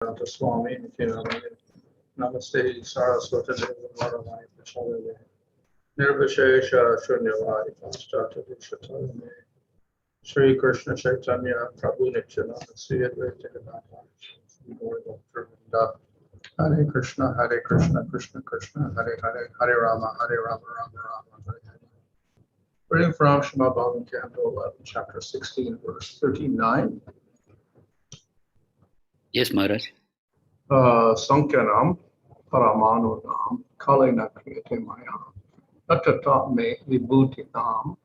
Swami, Namaste, Saraswati, Varavani, Pachalale, Nirvishesha, Shunyavadi, Pastata, Vishatale, Sri Krishna Chaitanya, Prabhu Nityananda, Sri Advaita Gadadhara, Hare Krishna, Krishna Krishna, Hare Hare, Hare Rama, Rama Rama, Hare Hare. Reading from Srimad Bhagavatam, Canto 11, Chapter 16, verse 39. Yes, Maharaj. Saṅkhyānaṁ, parama-aṇūnām, kālena kriyate mayā, tathā me vibhūtīnāṁ,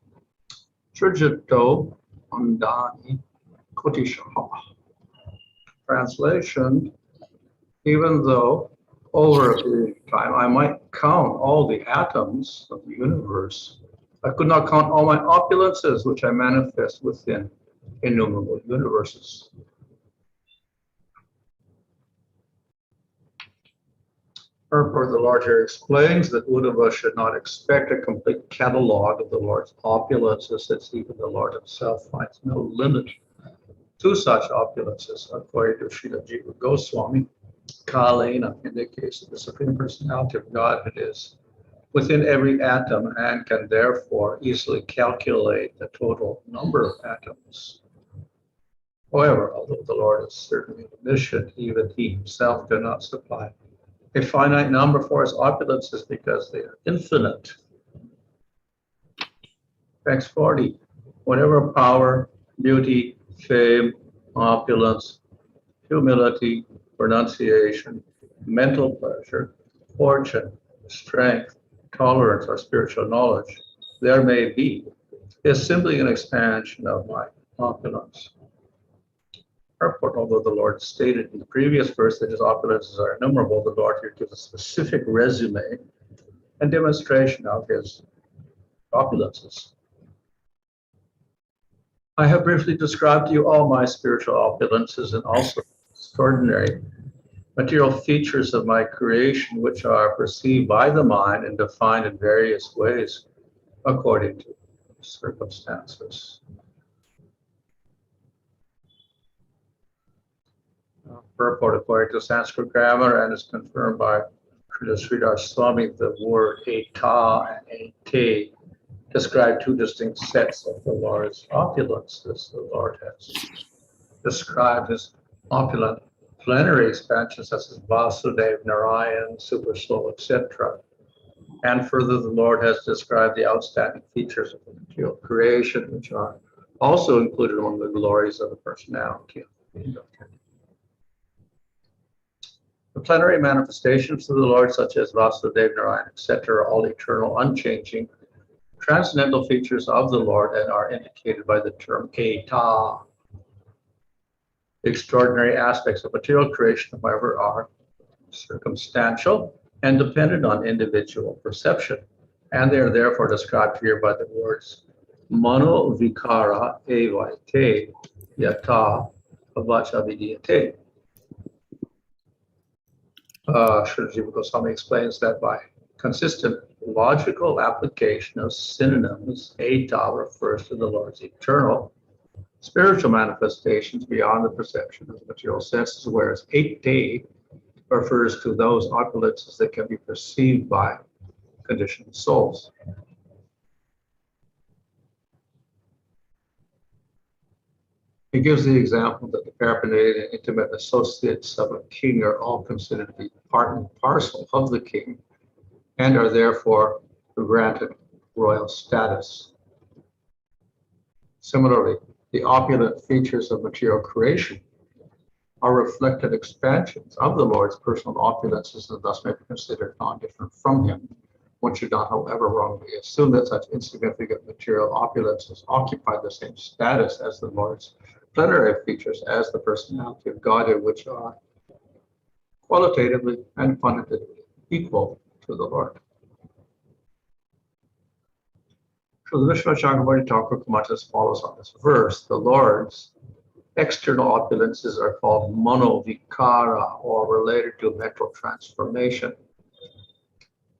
sṛjato ṇḍāni, koṭiśaḥ. Translation: even though over a period of time I might count all the atoms of the universe, I could not count all my opulences which I manifest within innumerable universes. Purport: the Lord here explains that Uddhava should not expect a complete catalog of the Lord's opulences, since even the Lord himself finds no limit to such opulences. According to Śrīla Jīva Gosvāmī, kālena, in the case of the Supreme Personality of Godhead, is within every atom and can therefore easily calculate the total number of atoms. However, although the Lord is certainly omniscient, even he himself cannot supply a finite number for his opulences because they are infinite. Text 40. Whatever power, beauty, fame, opulence, humility, renunciation, mental pleasure, fortune, strength, tolerance, or spiritual knowledge there may be, is simply an expansion of my opulence. Purport: although the Lord stated in the previous verse that his opulences are innumerable, the Lord here gives a specific resume and demonstration of his opulences. I have briefly described to you all my spiritual opulences and also extraordinary material features of my creation, which are perceived by the mind and defined in various ways according to circumstances. Purport: according to Sanskrit grammar and is confirmed by Śrīla Swami, the word tathā and te describe two distinct sets of the Lord's opulences. The Lord has described his opulent plenary expansions such as Vāsudeva, Narayan, Super Soul, etc. And further, the Lord has described the outstanding features of the material creation, which are also included among the glories of the personality of Godhead. The plenary manifestations of the Lord, such as Vāsudeva, Narayan, etc., are all eternal, unchanging, transcendental features of the Lord and are indicated by the term tathā. The extraordinary aspects of material creation, however, are circumstantial and dependent on individual perception, and they are therefore described here by the words mano vikara evaite yatā vacha-vidiyate. Śrīla Jīva Gosvāmī explains that by consistent logical application of synonyms, tathā refers to the Lord's eternal spiritual manifestations beyond the perception of the material senses, whereas te refers to those opulences that can be perceived by conditioned souls. He gives the example that the paraphernalia and intimate associates of a king are all considered to be part and parcel of the king and are therefore granted royal status. Similarly, the opulent features of material creation are reflected expansions of the Lord's personal opulences and thus may be considered non-different from him. One should not, however, wrongly assume that such insignificant material opulences occupy the same status as the Lord's plenary features as the personality of Godhead, which are qualitatively and quantitatively equal to the Lord. So the Vishnu Chakravarti Thakur comments as follows on this verse: the Lord's external opulences are called manovikara, or related to mental transformation,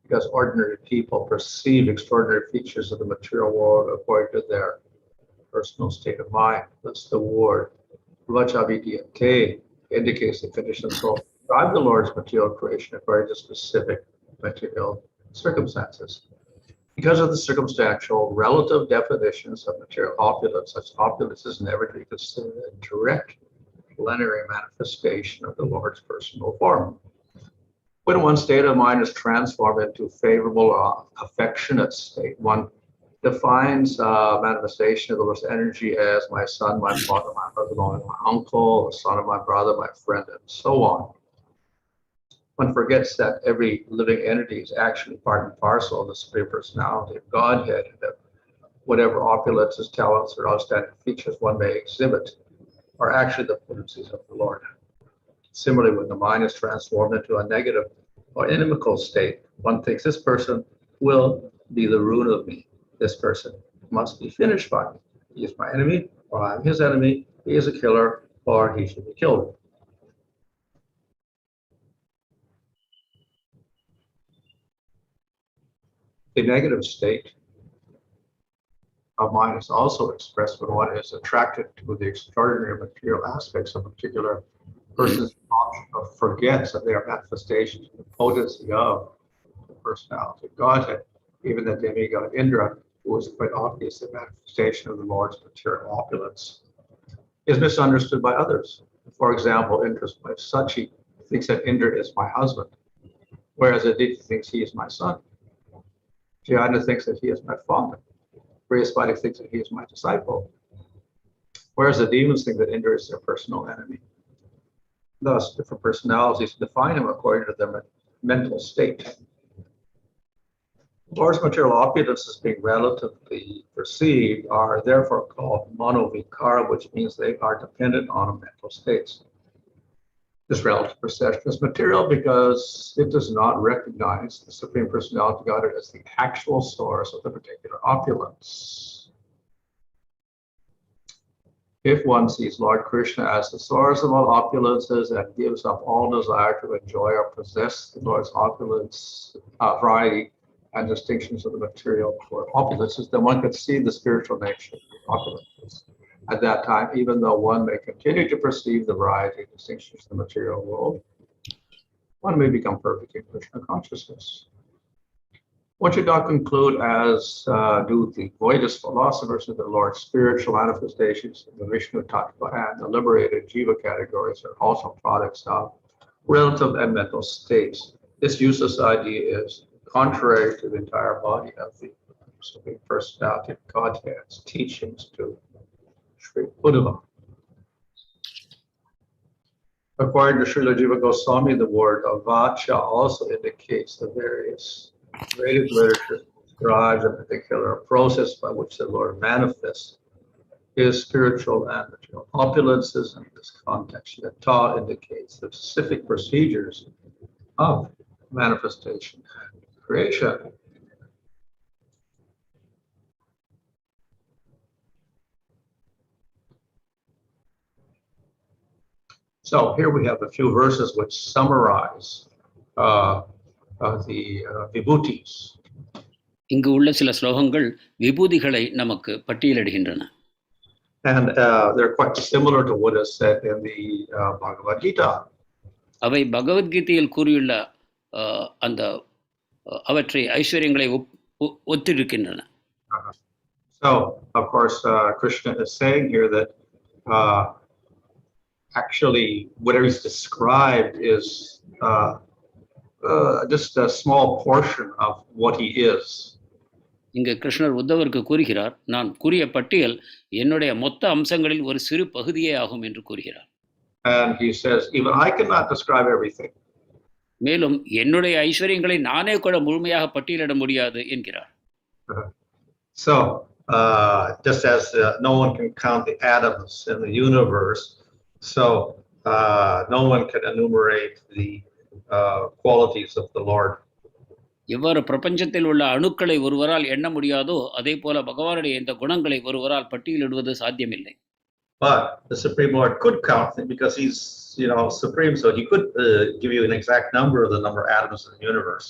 because ordinary people perceive extraordinary features of the material world according to their personal state of mind. Thus the word vacha-vidiyate indicates the conditions so drive the Lord's material creation according to specific material circumstances. Because of the circumstantial relative definitions of material opulence, such opulence is never to be considered a direct plenary manifestation of the Lord's personal form. When one state of mind is transformed into favorable or affectionate state, one defines manifestation of the Lord's energy as my son, my father, my husband, my uncle, the son of my brother, my friend, and so on. One forgets that every living entity is actually part and parcel of the Supreme Personality of Godhead, and that whatever opulences, talents, or outstanding features one may exhibit are actually the potencies of the Lord. Similarly, when the mind is transformed into a negative or inimical state, one thinks this person will be the ruin of me. This person must be finished by me. He is my enemy, or I am his enemy. He is a killer, or he should be killed. The negative state of mind is also expressed when one is attracted to the extraordinary material aspects of a particular person's or forgets that they are manifestations of the potency of the personality of Godhead. Even the demigod Indra, who was quite obvious the manifestation of the Lord's material opulence, is misunderstood by others. For example, Indra's wife Sachi thinks that Indra is my husband, whereas Aditi thinks he is my son. Jayana thinks that he is my father. Brihaspati thinks that he is my disciple, whereas the demons think that Indra is their personal enemy. Thus, different personalities define him according to their mental state. Lord's material opulences being relatively perceived are therefore called monovikara, which means they are dependent on mental states. This relative perception is material because it does not recognize the Supreme Personality of Godhead as the actual source of the particular opulence. If one sees Lord Krishna as the source of all opulences and gives up all desire to enjoy or possess the Lord's opulence, variety, and distinctions of the material opulences, then one could see the spiritual nature of the opulences. At that time, even though one may continue to perceive the variety and distinctions of the material world, one may become perfect in Krishna consciousness. One should not conclude, as do the Buddhist philosophers, that the Lord's spiritual manifestations in the Vishnu Tattva and the liberated Jiva categories are also products of relative and mental states. This useless idea is contrary to the entire body of the Supreme Personality of Godhead's teachings to Sri Uddhava. According to Śrīla Jīva Gosvāmī, the word avacha also indicates the various Vedic literature describes a particular process by which the Lord manifests his spiritual and material opulences. In this context, tathā indicates the specific procedures of manifestation and creation. So here we have a few verses which summarize the vibhutis. இங்கு உள்ள சில ஸ்லோகங்கள் விபூதிகளை நமக்கு பட்டியலிடுகின்றன. And they're quite similar to what is said in the Bhagavad Gita. அவை பகவத்கீதையில் கூறியுள்ள அந்த அவற்றை ஐஸ்வர்யங்களை ஒத்திருக்கின்றன. So, of course, Krishna is saying here that actually whatever is described is just a small portion of what he is. இங்கு கிருஷ்ணர் உத்தவருக்கு கூறுகிறார், நான் கூறிய பட்டியல் என்னுடைய மொத்த அம்சங்களில் ஒரு சிறு பகுதியே ஆகும் என்று கூறுகிறார். And he says, even I cannot describe everything. மேலும் என்னுடைய ஐஸ்வர்யங்களை நானே கூட முழுமையாக பட்டியலிட முடியாது என்கிறார். So, just as no one can count the atoms in the universe, so no one can enumerate the qualities of the Lord. எவ்வாறு பிரபஞ்சத்தில் உள்ள அணுக்களை ஒருவரால் எண்ண முடியாதோ அதே போல பகவானுடைய இந்த குணங்களை ஒருவரால் பட்டியலிடுவது சாத்தியமில்லை. But the Supreme Lord could count them because he's, supreme, so he could give you an exact number of the number of atoms in the universe.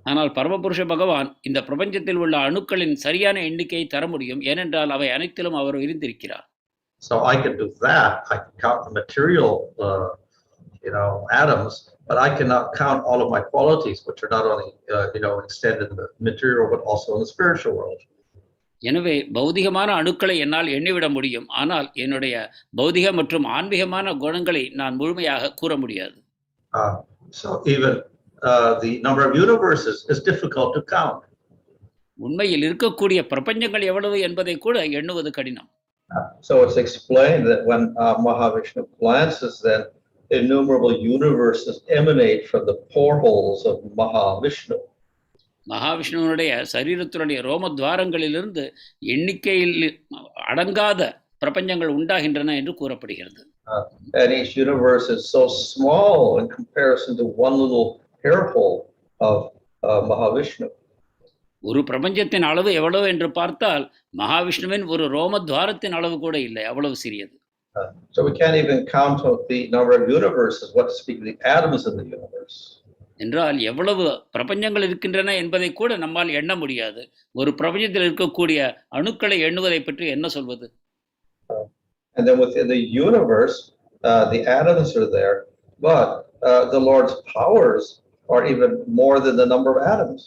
ஆனால் பரமபுருஷ பகவான் இந்த பிரபஞ்சத்தில் உள்ள அணுக்களின் சரியான எண்ணிக்கையை தர முடியும், ஏனென்றால் அவை அனைத்திலும் அவர் இருந்திருக்கிறார். So I can do that. I can count the material atoms, but I cannot count all of my qualities, which are not only, extended in the material, but also in the spiritual world. எனவே பௌதிகமான அணுக்களை என்னால் எண்ணிவிட முடியும், ஆனால் என்னுடைய பௌதிக மற்றும் ஆன்மீகமான குணங்களை நான் முழுமையாக கூற முடியாது. So even the number of universes is difficult to count. உண்மையில் இருக்கக்கூடிய பிரபஞ்சங்கள் எவ்வளவு என்பதை கூட எண்ணுவது கடினம். So it's explained that when Mahavishnu glances, then innumerable universes emanate from the portholes of Mahavishnu. மகாவிஷ்ணுவனுடைய சரீரத்தினுடைய ரோமத்வாரங்களிலிருந்து எண்ணிக்கையில் அடங்காத பிரபஞ்சங்கள் உண்டாகின்றன என்று கூறப்படுகிறது. And each universe is so small in comparison to one little hair hole of Mahavishnu. ஒரு பிரபஞ்சத்தின் அளவு எவ்வளவு என்று பார்த்தால் மகாவிஷ்ணுவின் ஒரு ரோமத்வாரத்தின் அளவு கூட இல்லை, அவ்வளவு சிறியது. So we can't even count the number of universes, what to speak of the atoms in the universe. என்றால் எவ்வளவு பிரபஞ்சங்கள் இருக்கின்றன என்பதை கூட நம்மால் எண்ண முடியாது. ஒரு பிரபஞ்சத்தில் இருக்கக்கூடிய அணுக்களை எண்ணுவதை பற்றி என்ன சொல்வது? And then within the universe, the atoms are there, but the Lord's powers are even more than the number of atoms.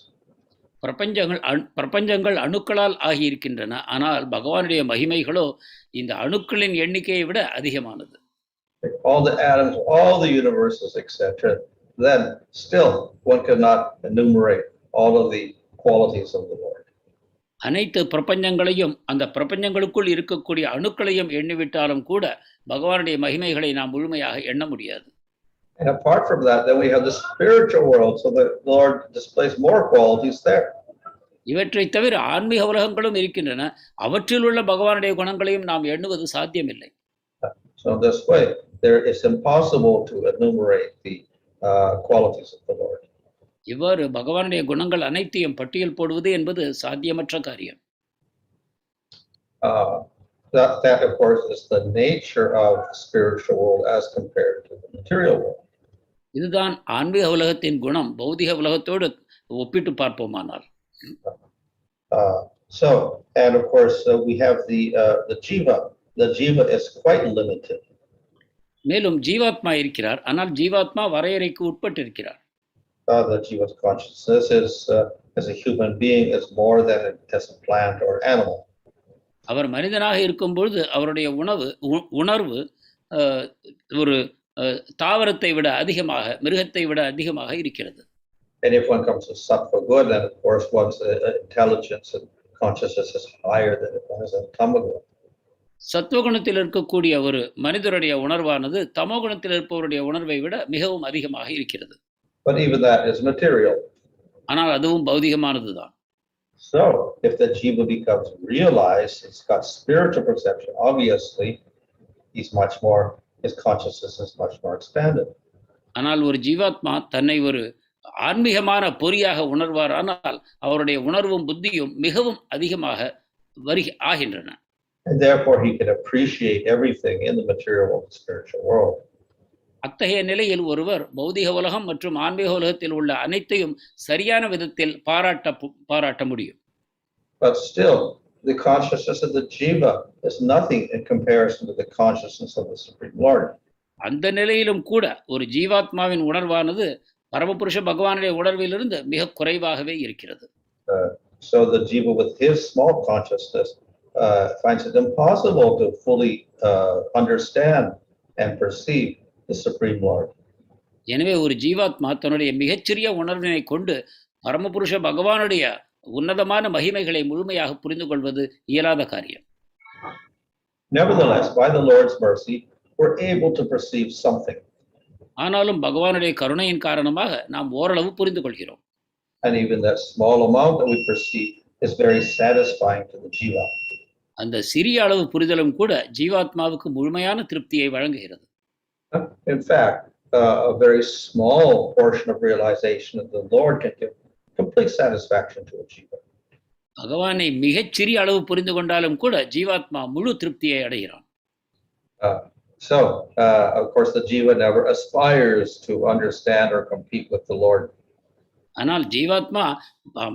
பிரபஞ்சங்கள் அணுக்களால் ஆகியிருக்கின்றன, ஆனால் பகவானுடைய மகிமைகளோ இந்த அணுக்களின் எண்ணிக்கையை விட அதிகமானது. All the atoms, all the universes, etc. Then still one cannot enumerate all of the qualities of the Lord. அனைத்து பிரபஞ்சங்களையும் அந்த பிரபஞ்சங்களுக்குள் இருக்கக்கூடிய அணுக்களையும் எண்ணிவிட்டாலும் கூட பகவானுடைய மகிமைகளை நாம் முழுமையாக எண்ண முடியாது. And apart from that, then we have the spiritual world, so the Lord displays more qualities there. இவற்றை தவிர ஆன்மீக உலகங்களும் இருக்கின்றன, அவற்றில் உள்ள பகவானுடைய குணங்களையும் நாம் எண்ணுவது சாத்தியமில்லை. So in this way, it's impossible to enumerate the qualities of the Lord. இவ்வாறு பகவானுடைய குணங்கள் அனைத்தையும் பட்டியல் போடுவது என்பது சாத்தியமற்ற காரியம். That of course is the nature of the spiritual world as compared to the material world. இதுதான் ஆன்மீக உலகத்தின் குணம் பௌதிக உலகத்தோடு ஒப்பிட்டு பார்ப்போமானால். So and of course we have the jiva. The jiva is quite limited. மேலும் ஜீவாத்மா இருக்கிறார், ஆனால் ஜீவாத்மா வரையறைக்கு உட்பட்டிருக்கிறார். The jiva's consciousness is as a human being is more than as a plant or animal. அவர் மனிதனாக இருக்கும் பொழுது அவருடைய உணர்வு ஒரு தாவரத்தை விட அதிகமாக, மிருகத்தை விட அதிகமாக இருக்கிறது. And if one comes to sattva good, then of course one's intelligence and consciousness is higher than if one is a tamagun. சத்துவகுணத்தில் இருக்கக்கூடிய ஒரு மனிதருடைய உணர்வானது தமோகுணத்தில் இருப்பவருடைய உணர்வை விட மிகவும் அதிகமாக இருக்கிறது. But even that is material. ஆனால் அதுவும் பௌதிகமானதுதான். So if the jiva becomes realized, it's got spiritual perception, obviously his consciousness is much more expanded. ஆனால் ஒரு ஜீவாத்மா தன்னை ஒரு ஆன்மீகமான பொறியாக உணர்வாரானால் அவருடைய உணர்வும் புத்தியும் மிகவும் அதிகமாக ஆகின்றன. And therefore he can appreciate everything in the material world, the spiritual world. அத்தகைய நிலையில் ஒருவர் பௌதிக உலகம் மற்றும் ஆன்மீக உலகத்தில் உள்ள அனைத்தையும் சரியான விதத்தில் பாராட்ட முடியும். But still, the consciousness of the jiva is nothing in comparison to the consciousness of the Supreme Lord. அந்த நிலையிலும் கூட ஒரு ஜீவாத்மாவின் உணர்வானது பரமபுருஷ பகவானுடைய உணர்விலிருந்து மிக குறைவாகவே இருக்கிறது. So the jiva with his small consciousness finds it impossible to fully understand and perceive the Supreme Lord. எனவே ஒரு ஜீவாத்மா தன்னுடைய மிகச்சிறிய உணர்வினை கொண்டு பரமபுருஷ பகவானுடைய உன்னதமான மகிமைகளை முழுமையாக புரிந்து கொள்வது இயலாத காரியம். Nevertheless, by the Lord's mercy, we're able to perceive something. ஆனாலும் பகவானுடைய கருணையின் காரணமாக நாம் ஓரளவு புரிந்து கொள்கிறோம். And even that small amount that we perceive is very satisfying to the jiva. அந்த சிறிய அளவு புரிதலும் கூட ஜீவாத்மாவுக்கு முழுமையான திருப்தியை வழங்குகிறது. In fact, a very small portion of realization of the Lord can give complete satisfaction to a jiva. பகவானை மிகச்சிறிய அளவு புரிந்து கொண்டாலும் கூட ஜீவாத்மா முழு திருப்தியை அடைகிறான். So, of course, the jiva never aspires to understand or compete with the Lord. ஆனால் ஜீவாத்மா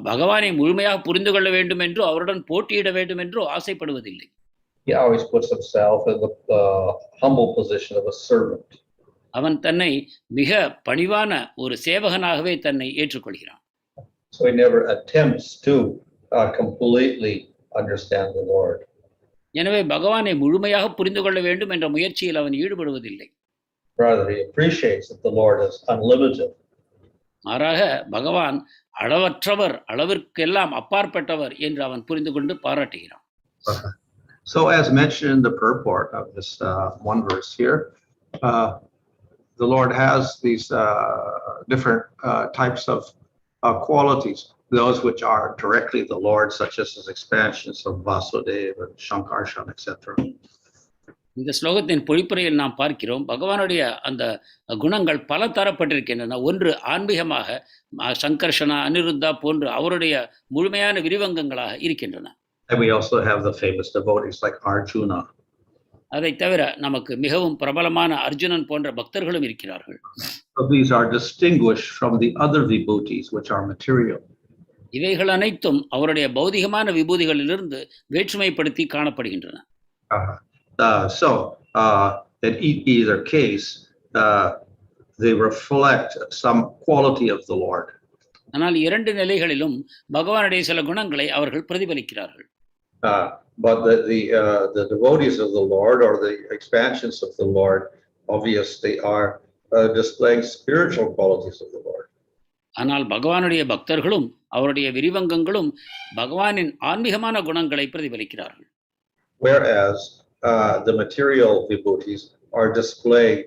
பகவானை முழுமையாக புரிந்து கொள்ள வேண்டும் என்றோ அவருடன் போட்டியிட வேண்டும் என்றோ ஆசைப்படுவதில்லை. He always puts himself in the humble position of a servant. அவன் தன்னை மிக பணிவான ஒரு சேவகனாகவே தன்னை ஏற்றுக்கொள்கிறான். So he never attempts to completely understand the Lord. எனவே பகவானை முழுமையாக புரிந்து கொள்ள வேண்டும் என்ற முயற்சியில் அவன் ஈடுபடுவதில்லை. Rather, he appreciates that the Lord is unlimited. மாறாக பகவான் அளவற்றவர், அளவிற்கெல்லாம் அப்பாற்பட்டவர் என்று அவன் புரிந்து கொண்டு பாராட்டுகிறான். So as mentioned in the purport of this one verse here, the Lord has these different types of qualities, those which are directly the Lord, such as his expansions of Vasudeva and Shankarshan, etc. இந்த ஸ்லோகத்தின் பொழிப்புரையில் நாம் பார்க்கிறோம், பகவானுடைய அந்த குணங்கள் பல தரப்பட்டிருக்கின்றன. ஒன்று ஆன்மீகமாக சங்கர்ஷனா, அனிருத்தா போன்று அவருடைய முழுமையான விரிவங்கங்களாக இருக்கின்றன. And we also have the famous devotees like Arjuna. அதை தவிர நமக்கு மிகவும் பிரபலமான அர்ஜுனன் போன்ற பக்தர்களும் இருக்கிறார்கள். So these are distinguished from the other vibhutis, which are material. இவைகள் அனைத்தும் அவருடைய பௌதிகமான விபூதிகளிலிருந்து வேற்றுமைப்படுத்தி காணப்படுகின்றன. So in either case, they reflect some quality of the Lord. ஆனால் இரண்டு நிலைகளிலும் பகவானுடைய சில குணங்களை அவர்கள் பிரதிபலிக்கிறார்கள். But the devotees of the Lord, or the expansions of the Lord, obviously are displaying spiritual qualities of the Lord. ஆனால் பகவானுடைய பக்தர்களும் அவருடைய விரிவங்கங்களும் பகவானின் ஆன்மீகமான குணங்களை பிரதிபலிக்கிறார்கள். Whereas the material vibhutis are displaying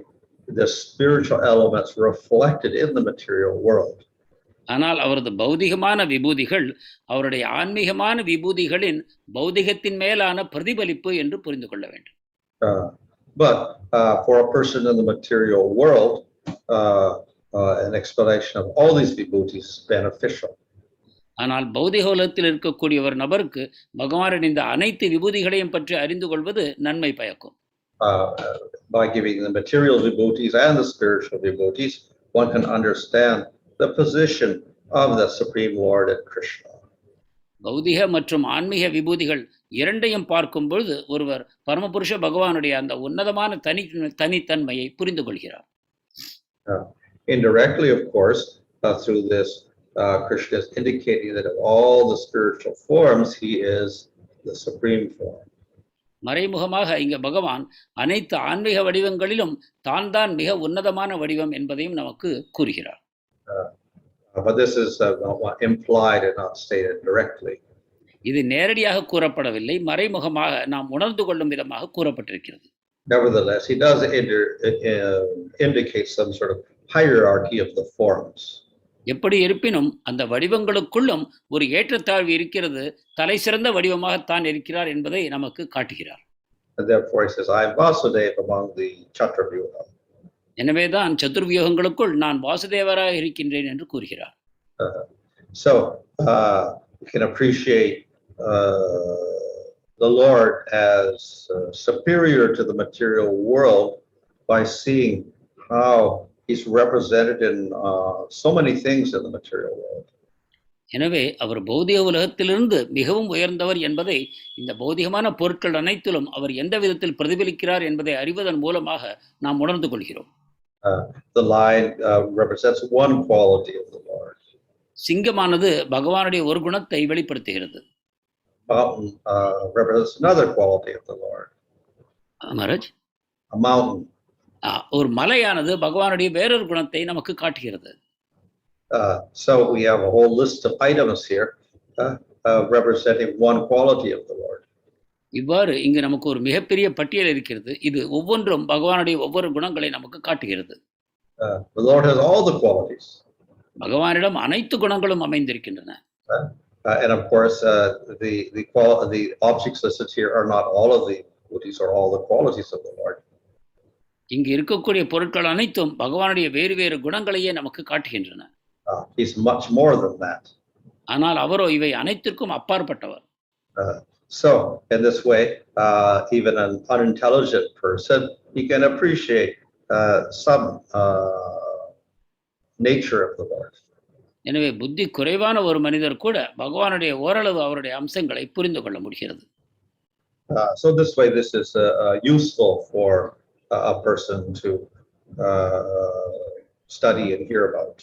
the spiritual elements reflected in the material world. ஆனால் அவரது பௌதிகமான விபூதிகள் அவருடைய ஆன்மீகமான விபூதிகளின் பௌதிகத்தின் மேலான பிரதிபலிப்பு என்று புரிந்து கொள்ள வேண்டும். But for a person in the material world, an explanation of all these vibhutis is beneficial. ஆனால் பௌதிக உலகத்தில் இருக்கக்கூடிய ஒரு நபருக்கு பகவானின் இந்த அனைத்து விபூதிகளையும் பற்றி அறிந்து கொள்வது நன்மை பயக்கும். By giving the material vibhutis and the spiritual vibhutis, one can understand the position of the Supreme Lord and Krishna. பௌதிக மற்றும் ஆன்மீக விபூதிகள் இரண்டையும் பார்க்கும் பொழுது ஒருவர் பரமபுருஷ பகவானுடைய அந்த உன்னதமான தனித்தன்மையை புரிந்து கொள்கிறார். Indirectly, of course, through this, Krishna is indicating that of all the spiritual forms, he is the supreme form. மறைமுகமாக இங்க பகவான் அனைத்து ஆன்மீக வடிவங்களிலும் தான் மிக உன்னதமான வடிவம் என்பதையும் நமக்கு கூறுகிறார். But this is implied and not stated directly. இது நேரடியாக கூறப்படவில்லை, மறைமுகமாக நாம் உணர்ந்து கொள்ளும் விதமாக கூறப்பட்டிருக்கிறது. Nevertheless, he does indicate some sort of hierarchy of the forms. எப்படி இருப்பினும் அந்த வடிவங்களுக்குள்ளும் ஒரு ஏற்றத்தாழ்வு இருக்கிறது, தலை சிறந்த வடிவமாகத்தான் இருக்கிறார் என்பதை நமக்கு காட்டுகிறார். And therefore he says, I am Vasudeva among the Chaturvyuha. எனவேதான் சதுர்வியூகங்களுக்குள் நான் வாசுதேவராக இருக்கின்றேன் என்று கூறுகிறார். So we can appreciate the Lord as superior to the material world by seeing how he's represented in so many things in the material world. எனவே அவர் பௌதிக உலகத்திலிருந்து மிகவும் உயர்ந்தவர் என்பதை இந்த பௌதிகமான பொருட்கள் அனைத்திலும் அவர் எந்த விதத்தில் பிரதிபலிக்கிறார் என்பதை அறிவதன் மூலமாக நாம் உணர்ந்து கொள்கிறோம். The lion represents one quality of the Lord. சிங்கமானது பகவானுடைய ஒரு குணத்தை வெளிப்படுத்துகிறது. Mountain represents another quality of the Lord. Maharaj, a mountain. ஒரு மலையானது பகவானுடைய வேறொரு குணத்தை நமக்கு காட்டுகிறது. So we have a whole list of items here representing one quality of the Lord. இவ்வாறு இங்கு நமக்கு ஒரு மிகப்பெரிய பட்டியல் இருக்கிறது. இது ஒவ்வொன்றும் பகவானுடைய ஒவ்வொரு குணங்களை நமக்கு காட்டுகிறது. The Lord has all the qualities. பகவானிடம் அனைத்து குணங்களும் அமைந்திருக்கின்றன. And of course, the objects listed here are not all of the qualities or all the qualities of the Lord. இங்கு இருக்கக்கூடிய பொருட்கள் அனைத்தும் பகவானுடைய வேறு வேறு குணங்களையே நமக்கு காட்டுகின்றன. He's much more than that. ஆனால் அவரோ இவை அனைத்திற்கும் அப்பாற்பட்டவர். So in this way, even an unintelligent person, he can appreciate some nature of the Lord. எனவே புத்தி குறைவான ஒரு மனிதர் கூட பகவானுடைய ஓரளவு அவருடைய அம்சங்களை புரிந்து கொள்ள முடிகிறது. So this way, this is useful for a person to study and hear about.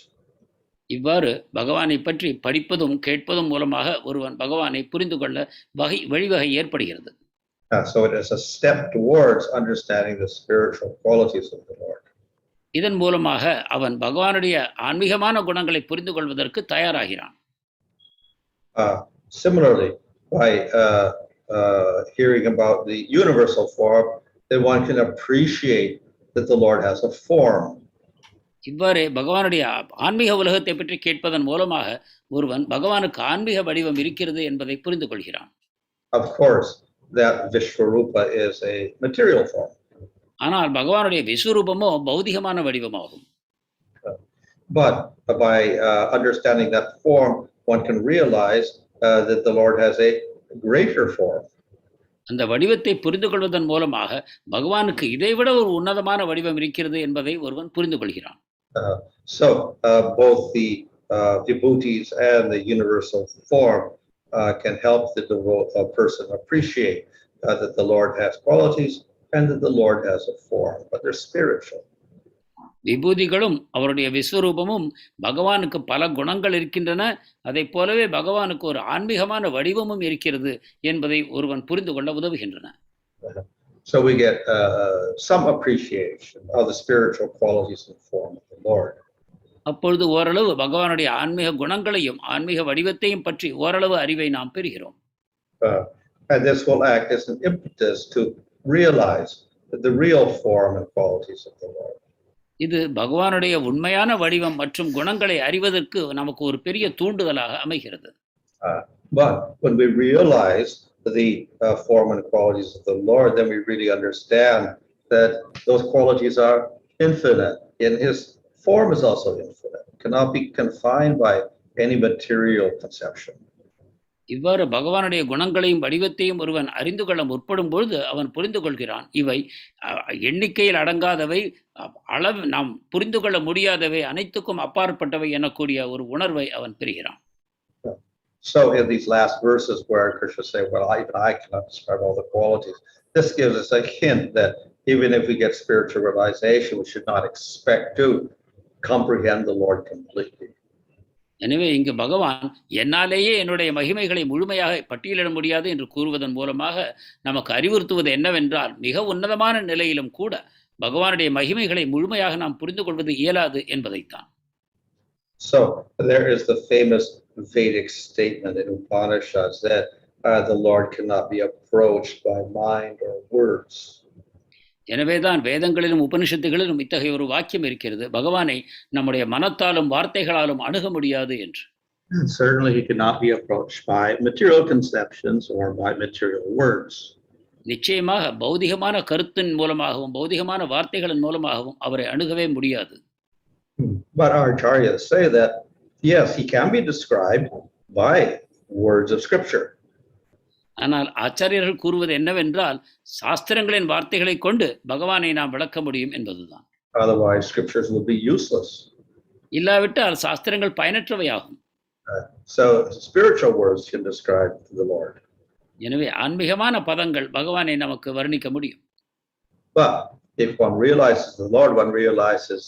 இவ்வாறு பகவானை பற்றி படிப்பதும் கேட்பதும் மூலமாக ஒருவன் பகவானை புரிந்து கொள்ள வழிவகை ஏற்படுகிறது. So it is a step towards understanding the spiritual qualities of the Lord. இதன் மூலமாக அவன் பகவானுடைய ஆன்மீகமான குணங்களை புரிந்து கொள்வதற்கு தயாராகிறான். Similarly, by hearing about the universal form, then one can appreciate that the Lord has a form. இவ்வாறு பகவானுடைய ஆன்மீக உலகத்தை பற்றி கேட்பதன் மூலமாக ஒருவன் பகவானுக்கு ஆன்மீக வடிவம் இருக்கிறது என்பதை புரிந்து கொள்கிறான். Of course, that Vishwarupa is a material form. ஆனால் பகவானுடைய விஸ்வரூபமோ பௌதிகமான வடிவமாகும். But by understanding that form, one can realize that the Lord has a greater form. அந்த வடிவத்தை புரிந்து கொள்வதன் மூலமாக பகவானுக்கு இதைவிட ஒரு உன்னதமான வடிவம் இருக்கிறது என்பதை ஒருவன் புரிந்து கொள்கிறான். So both the vibhutis and the universal form can help the person appreciate that the Lord has qualities and that the Lord has a form, but they're spiritual. விபூதிகளும் அவருடைய விஸ்வரூபமும் பகவானுக்கு பல குணங்கள் இருக்கின்றன, அதை போலவே பகவானுக்கு ஒரு ஆன்மீகமான வடிவமும் இருக்கிறது என்பதை ஒருவன் புரிந்து கொள்ள உதவுகின்றன. So we get some appreciation of the spiritual qualities and form of the Lord. அப்பொழுது ஓரளவு பகவானுடைய ஆன்மீக குணங்களையும் ஆன்மீக வடிவத்தையும் பற்றி ஓரளவு அறிவை நாம் பெறுகிறோம். And this will act as an impetus to realize the real form and qualities of the Lord. இது பகவானுடைய உண்மையான வடிவம் மற்றும் குணங்களை அறிவதற்கு நமக்கு ஒரு பெரிய தூண்டுதலாக அமைகிறது. But when we realize the form and qualities of the Lord, then we really understand that those qualities are infinite, and His form is also infinite. It cannot be confined by any material conception. இவ்வாறு பகவானுடைய குணங்களையும் வடிவத்தையும் ஒருவன் அறிந்து கொள்ள முற்படும் பொழுது அவன் புரிந்து கொள்கிறான், இவை எண்ணிக்கையில் அடங்காதவை, அளவு நாம் புரிந்து கொள்ள முடியாதவை, அனைத்துக்கும் அப்பாற்பட்டவை எனக்கூடிய ஒரு உணர்வை அவன் பெறுகிறான். So in these last verses where Krishna say, well, I cannot describe all the qualities, this gives us a hint that even if we get spiritual realization, we should not expect to comprehend the Lord completely. எனவே இங்கு பகவான் என்னாலேயே என்னுடைய மகிமைகளை முழுமையாக பட்டியலிட முடியாது என்று கூறுவதன் மூலமாக நமக்கு அறிவுறுத்துவது என்னவென்றால், மிக உன்னதமான நிலையிலும் கூட பகவானுடைய மகிமைகளை முழுமையாக நாம் புரிந்து கொள்வது இயலாது என்பதைத்தான். So there is the famous Vedic statement in Upanishads that the Lord cannot be approached by mind or words. எனவேதான் வேதங்களிலும் உபனிஷத்துகளிலும் இத்தகைய ஒரு வாக்கியம் இருக்கிறது, பகவானை நம்முடைய மனத்தாலும் வார்த்தைகளாலும் அணுக முடியாது என்று. Certainly he cannot be approached by material conceptions or by material words. நிச்சயமாக பௌதிகமான கருத்தின் மூலமாகவும் பௌதிகமான வார்த்தைகளின் மூலமாகவும் அவரை அணுகவே முடியாது. But our acharyas say that yes, he can be described by words of scripture. ஆனால் ஆச்சாரியர்கள் கூறுவது என்னவென்றால், சாஸ்திரங்களின் வார்த்தைகளை கொண்டு பகவானை நாம் விளக்க முடியும் என்பதுதான். Otherwise scriptures will be useless. இல்லாவிட்டால் சாஸ்திரங்கள் பயனற்றவையாகும். So spiritual words can describe the Lord. எனவே ஆன்மீகமான பதங்கள் பகவானை நமக்கு வர்ணிக்க முடியும். But if one realizes the Lord, one realizes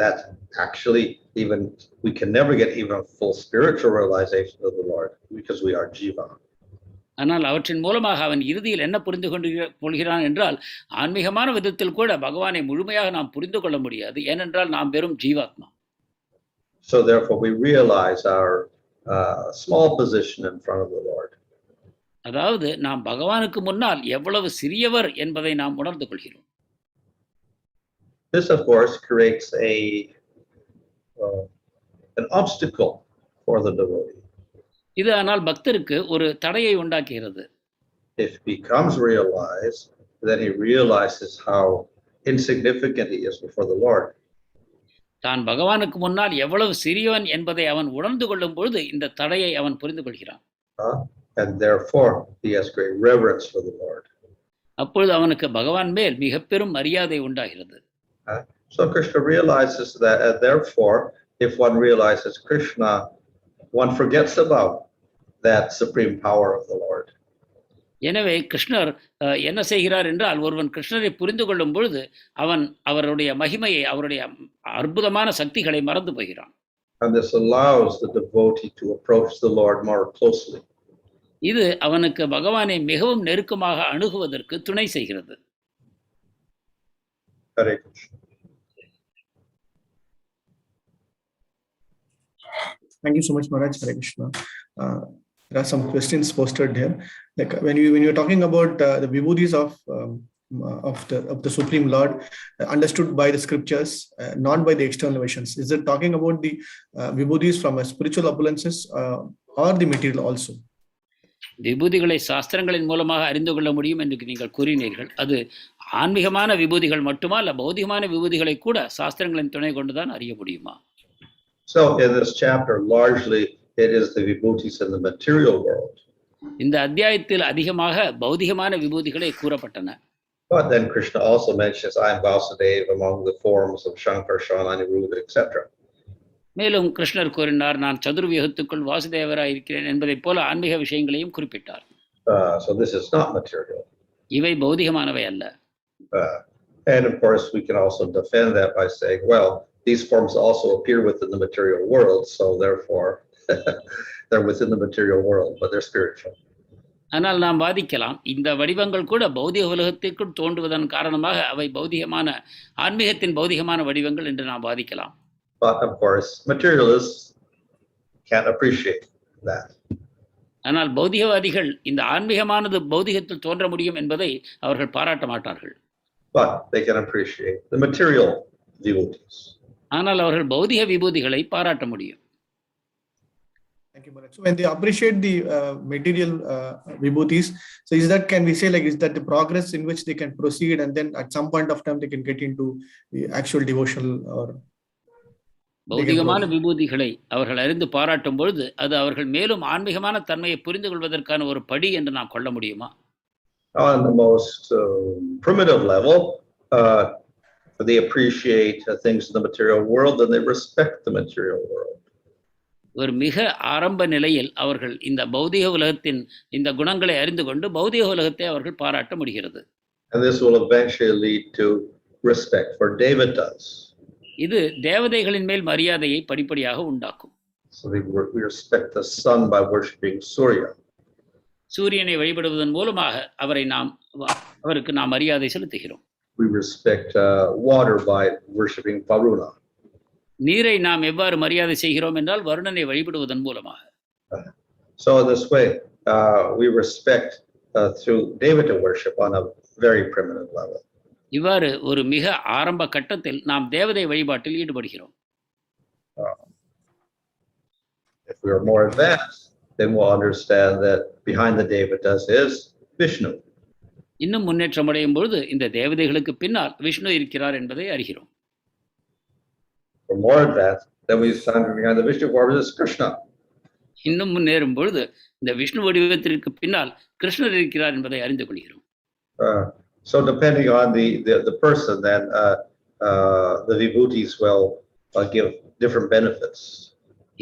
that actually even we can never get even full spiritual realization of the Lord because we are jiva. ஆனால் அவற்றின் மூலமாக அவன் இறுதியில் என்ன புரிந்து கொள்கிறான் என்றால், ஆன்மீகமான விதத்தில் கூட பகவானை முழுமையாக நாம் புரிந்து கொள்ள முடியாது, ஏனென்றால் நாம் வெறும் ஜீவாத்மா. So therefore we realize our small position in front of the Lord. அதாவது நாம் பகவானுக்கு முன்னால் எவ்வளவு சிறியவர் என்பதை நாம் உணர்ந்து கொள்கிறோம். This of course creates an obstacle for the devotee. இது ஆனால் பக்தருக்கு ஒரு தடையை உண்டாக்குகிறது. If he becomes realized, then he realizes how insignificant he is before the Lord. தான் பகவானுக்கு முன்னால் எவ்வளவு சிறியவன் என்பதை அவன் உணர்ந்து கொள்ளும் பொழுது இந்த தடையை அவன் புரிந்து கொள்கிறான். And therefore he has great reverence for the Lord. அப்பொழுது அவனுக்கு பகவான் மேல் மிக பெரும் மரியாதை உண்டாகிறது. So Krishna realizes that, and therefore if one realizes Krishna, one forgets about that supreme power of the Lord. எனவே கிருஷ்ணர் என்ன செய்கிறார் என்றால், ஒருவன் கிருஷ்ணரை புரிந்து கொள்ளும் பொழுது அவன் அவருடைய மகிமையை, அவருடைய அற்புதமான சக்திகளை மறந்து போகிறான். And this allows the devotee to approach the Lord more closely. இது அவனுக்கு பகவானை மிகவும் நெருக்கமாக அணுகுவதற்கு துணை செய்கிறது. Hare Krishna. Thank you so much, Maharaj. Hare Krishna. There are some questions posted here. Like when you're talking about the vibhutis of the Supreme Lord, understood by the scriptures, not by the external visions. Is it talking about the vibhutis from a spiritual opulences or the material also? விபூதிகளை சாஸ்திரங்களின் மூலமாக அறிந்து கொள்ள முடியும் என்று நீங்கள் கூறினீர்கள். அது ஆன்மீகமான விபூதிகள் மட்டுமா, இல்ல பௌதிகமான விபூதிகளை கூட சாஸ்திரங்களின் துணை கொண்டுதான் அறிய முடியுமா? So in this chapter, largely it is the vibhutis in the material world. இந்த அத்தியாயத்தில் அதிகமாக பௌதிகமான விபூதிகளே கூறப்பட்டன. But then Krishna also mentions, I am Vasudeva among the forms of Shaṅkhyānaṁ, Aniruddha, etc. மேலும் கிருஷ்ணர் கூறினார், நான் சதுர்வியுகத்துக்குள் வாசுதேவராய் இருக்கிறேன் என்பதைப் போல ஆன்மீக விஷயங்களையும் குறிப்பிட்டார். So this is not material. இவை பௌதிகமானவை அல்ல. And of course, we can also defend that by saying, well, these forms also appear within the material world, so therefore they're within the material world, but they're spiritual. ஆனால் நாம் வாதிக்கலாம், இந்த வடிவங்கள் கூட பௌதிக உலகத்திற்குள் தோன்றுவதன் காரணமாக அவை பௌதிகமான, ஆன்மீகத்தின் பௌதிகமான வடிவங்கள் என்று நாம் வாதிக்கலாம். But of course, materialists can't appreciate that. ஆனால் பௌதிகவாதிகள் இந்த ஆன்மீகமானது பௌதிகத்தில் தோன்ற முடியும் என்பதை அவர்கள் பாராட்ட மாட்டார்கள். But they can appreciate the material vibhutis. ஆனால் அவர்கள் பௌதிக விபூதிகளை பாராட்ட முடியும். Thank you, Maharaj. So when they appreciate the material vibhutis, so is that, can we say, like, is that the progress in which they can proceed, and then at some point of time they can get into the actual devotional, or பௌதிகமான விபூதிகளை அவர்கள் அறிந்து பாராட்டும் பொழுது அது அவர்கள் மேலும் ஆன்மீகமான தன்மையை புரிந்து கொள்வதற்கான ஒரு படி என்று நாம் கொள்ள முடியுமா? On the most primitive level, they appreciate things in the material world and they respect the material world. ஒரு மிக ஆரம்ப நிலையில் அவர்கள் இந்த பௌதிக உலகத்தின் இந்த குணங்களை அறிந்து கொண்டு பௌதிக உலகத்தை அவர்கள் பாராட்ட முடிகிறது. And this will eventually lead to respect for devatas. இது தேவதைகளின் மேல் மரியாதையை படிப்படியாக உண்டாக்கும். So we respect the sun by worshiping Surya. சூரியனை வழிபடுவதன் மூலமாக அவருக்கு நாம் மரியாதை செலுத்துகிறோம். We respect water by worshiping Varuna. நீரை நாம் எவ்வாறு மரியாதை செய்கிறோம் என்றால் வருணனை வழிபடுவதன் மூலமாக. So in this way, we respect through devata worship on a very primitive level. இவ்வாறு ஒரு மிக ஆரம்ப கட்டத்தில் நாம் தேவதை வழிபாட்டில் ஈடுபடுகிறோம். If we are more advanced, then we'll understand that behind the devatas is Vishnu. இன்னும் முன்னேற்றம் அடையும் பொழுது இந்த தேவதைகளுக்கு பின்னால் விஷ்ணு இருக்கிறார் என்பதை அறிகிறோம். For more advanced, then we find behind the Vishnu form is Krishna. இன்னும் முன்னேறும் பொழுது இந்த விஷ்ணு வடிவத்திற்கு பின்னால் கிருஷ்ணர் இருக்கிறார் என்பதை அறிந்து கொள்கிறோம். So depending on the person, then the vibhutis will give different benefits.